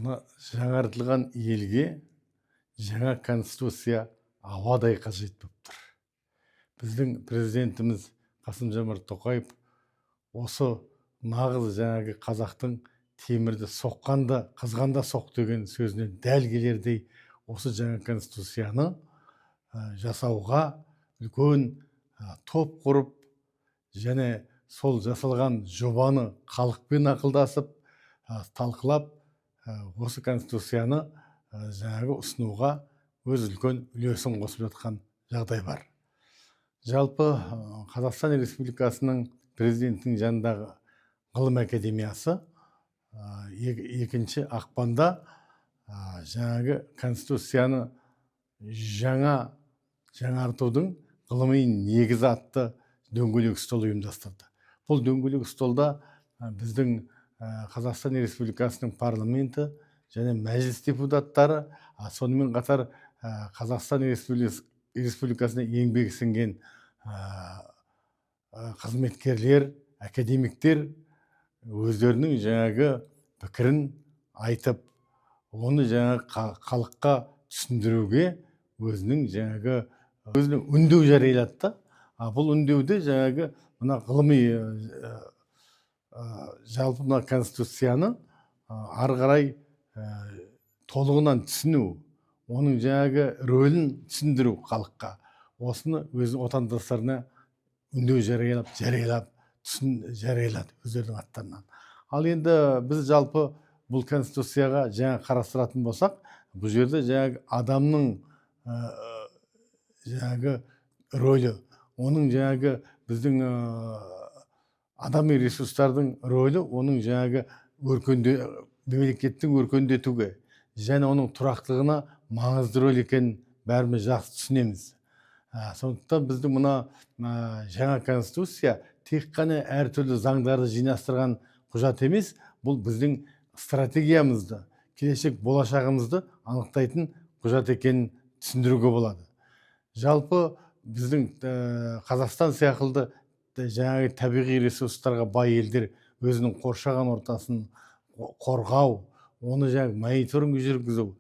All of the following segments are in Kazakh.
Мына жаңартылған елге жаңа конституция ауадай қажет болып тұр. Біздің президентіміз Қасым-Жомарт Тоқаев осы нағыз жаңағы қазақтың темірді соққанда, қызғанда соқ деген сөзінен дәл келердей осы жаңа конституцияны жасауға үлкен топ құрып, және сол жасалған жобаны халықпен ақылдасып, талқылап, осы конституцияны жаңағы ұсынуға өз үлкен үлесін қосып жатқан жағдай бар. Жалпы Қазақстан Республикасының президентінің жанындағы ғылым академиясы 2 ақпанда жаңағы конституцияны жаңартудың ғылыми негізі атты дөңгелек стол ұйымдастырды. Бұл дөңгелек столда біздің Қазақстан Республикасының парламенті және мәжіліс депутаттары, сонымен қатар Қазақстан Республикасына еңбек сіңген қызметкерлер, академиктер өздерінің жаңағы пікірін айтып, оны жаңағы халыққа түсіндіруге өзінің үндеу жариялады. Бұл үндеуде жаңағы мына ғылыми жалпы мына конституцияны ары қарай толығынан түсіну, оның жаңағы рөлін түсіндіру халыққа, осыны өз отандастарына үндеу жариялады өздерінің аттарынан. Ал енді біз жалпы бұл конституцияға жаңа қарастыратын болсақ, бұл жерде жаңағы адамның жаңағы рөлі, оның жаңағы біздің адами ресурстардың рөлі, оның жаңағы мемлекеттің өркендетуге және оның тұрақтылығына маңызды рөл екенін бәріміз жақсы түсінеміз. Сондықтан біздің мына жаңа конституция тек қана әртүрлі заңдарды жинастырған құжат емес, бұл біздің стратегиямызды, келешек болашағымызды анықтайтын құжат екенін түсіндіруге болады. Жалпы біздің Қазақстан сияқты жаңағы табиғи ресурстарға бай елдер өзінің қоршаған ортасын қорғау, оны жаңағы мониторинг жүргізу,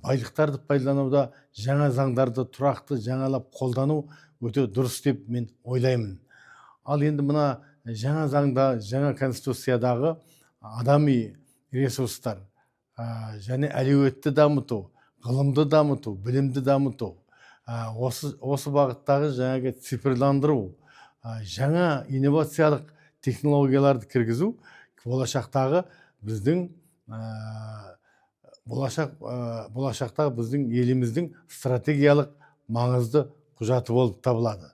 байлықтарды пайдалануда жаңа заңдарды тұрақты жаңалап қолдану өте дұрыс деп мен ойлаймын. Ал енді мына жаңа заңда, жаңа конституциядағы адами ресурстар және әлеуетті дамыту, ғылымды дамыту, білімді дамыту, осы бағыттағы жаңағы цифрландыру, жаңа инновациялық технологияларды кіргізу болашақтағы біздің болашақтағы біздің еліміздің стратегиялық маңызды құжаты болып табылады.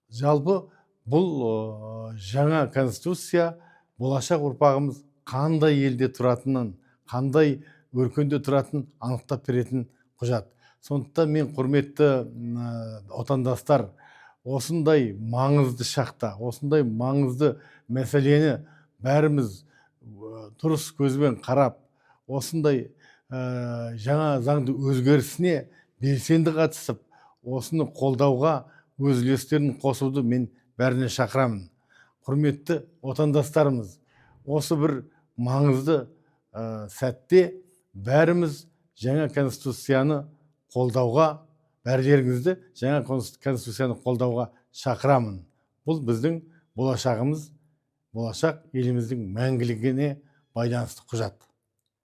Жалпы бұл жаңа конституция болашақ ұрпағымыз қандай елде тұратынын, қандай өркенде тұратынын анықтап беретін құжат. Сондықтан мен, құрметті отандастар, осындай маңызды шақта, осындай маңызды мәселені бәріміз дұрыс көзбен қарап, осындай жаңа заңды өзгерісіне белсенді қатысып, осыны қолдауға өз үлестерін қосуды мен бәріне шақырамын. Құрметті отандастарымыз, осы бір маңызды сәтте бәріміз жаңа конституцияны қолдауға, бәрілеріңізді жаңа конституцияны қолдауға шақырамын. Бұл біздің болашағымыз, болашақ еліміздің мәңгілігіне байланысты құжат.